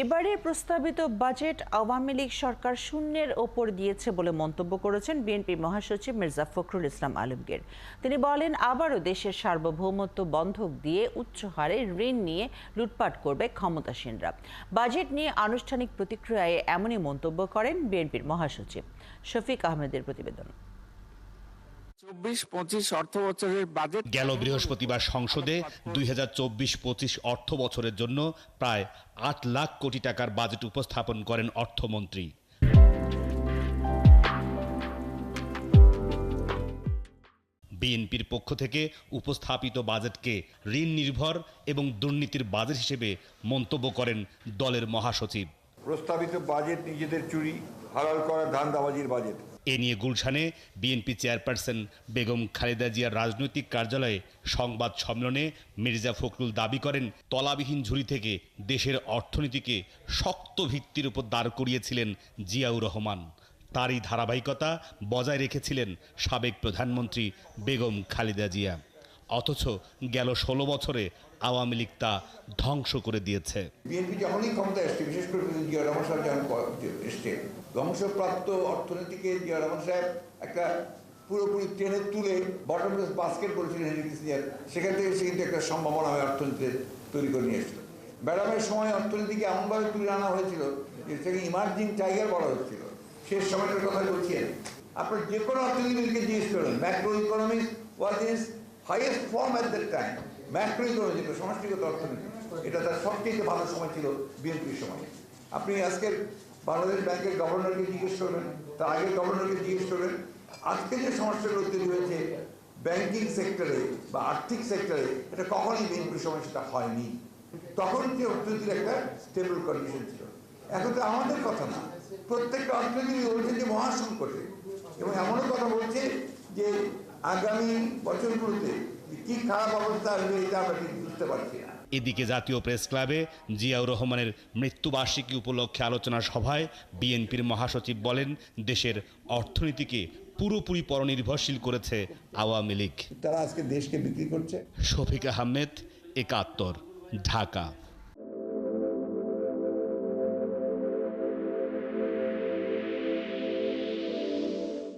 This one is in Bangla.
এবারে প্রস্তাবিত বাজেট আওয়ামী লীগ সরকার শূন্যের ওপর দিয়েছে বলে মন্তব্য করেছেন বিএনপি মহাসচিব মির্জা ফখরুল ইসলাম আলমগীর। তিনি বলেন, আবারও দেশের সার্বভৌমত্ব বন্ধক দিয়ে উচ্চ হারে ঋণ নিয়ে লুটপাট করবে ক্ষমতাসীনরা। বাজেট নিয়ে আনুষ্ঠানিক প্রতিক্রিয়ায় এমনই মন্তব্য করেন বিএনপির মহাসচিব। শফিক আহমেদের প্রতিবেদন। 24-25 অর্থ বছরের বাজেট গেল বৃহস্পতিবার সংসদে 2024-25 অর্থ বছরের জন্য প্রায় 8 লাখ কোটি টাকার বাজেট উপস্থাপন করেন অর্থমন্ত্রী। বিএনপির পক্ষ থেকে উপস্থাপিত বাজেটকে ঋণ নির্ভর এবং দুর্নীতির বাজেট হিসেবে মন্তব্য করেন দলের মহাসচিব। প্রস্তাবিত বাজেট নিজেদের চুরি হালাল করা ধান্দাবাজির বাজেট। এ নিয়ে গুলশানে বিএনপি চেয়ারপারসন বেগম খালেদা জিয়ার রাজনৈতিক কার্যালয়ে সংবাদ সম্মেলনে মির্জা ফখরুল দাবি করেন, তলাবিহীন ঝুড়ি থেকে দেশের অর্থনীতিকে শক্ত ভিত্তির উপর দাঁড় করিয়েছিলেন জিয়াউর রহমান। তারই ধারাবাহিকতা বজায় রেখেছিলেন সাবেক প্রধানমন্ত্রী বেগম খালেদা জিয়া। অথচ গেল 16 বছরে আওয়ামী লীগ তা ধ্বংস করে দিয়েছে। বিএনপি যখনই ক্ষমতা এসছে, বিশেষ করে জিয়া রহমান সাহেব যখন এসছে, ধ্বংসপ্রাপ্ত অর্থনীতিকে জিয়া রহমান সাহেব একটা পুরোপুরি টেনে তুলে বটমলেস বাস্কেট বলছিলেন সেখান থেকে সে কিন্তু একটা সম্ভাবনা হয় অর্থনীতিতে তৈরি করে নিয়ে এসেছিল। ব্যারামের সময় অর্থনীতিকে এমনভাবে তুলে আনা হয়েছিল যে সেখানে ইমার্জিং টাইগার বলা হচ্ছিল। শেষ সময়টার কথা বলছেন, আপনার যে কোনো অর্থনীতিকে জিজ্ঞেস করেন, macro economics was is highest form at that time. Macro economy, যেটা সমষ্টিগত অর্থনীতি, এটা তার সবচেয়ে ভালো সময় ছিল বিএনপির সময়। আপনি আজকের বাংলাদেশ ব্যাংকের গভর্নরকে জিজ্ঞেস করবেন, তার আগের গভর্নরকে জিজ্ঞেস করবেন, আজকে যে সমস্যাগুলো তৈরি হয়েছে ব্যাংকিং সেক্টরে বা আর্থিক সেক্টরে, এটা কখনই বিএনপির সময় সেটা হয়নি। তখন যে অর্থনীতির একটা স্টেবল কন্ডিশন ছিল। এখন তো আমাদের কথা না, প্রত্যেকটা অর্থনীতি বলছে যে মহাসংকটে, এবং এমনও কথা বলছে যে আগামী বছরগুলোতে কি খারাপ অবস্থা আসবে এটা আমরা ঠিক বুঝতে পারছি না। এদিকে জাতীয় প্রেস ক্লাবে জিয়াউর রহমানের মৃত্যুবার্ষিকী উপলক্ষে আলোচনা সভায় বিএনপির মহাসচিব বলেন, দেশের অর্থনীতিকে পুরোপুরি পরনির্ভরশীল করেছে আওয়ামী লীগ। তারা আজকে দেশকে বিক্রি করছে। শফিক আহমেদ, 71, ঢাকা।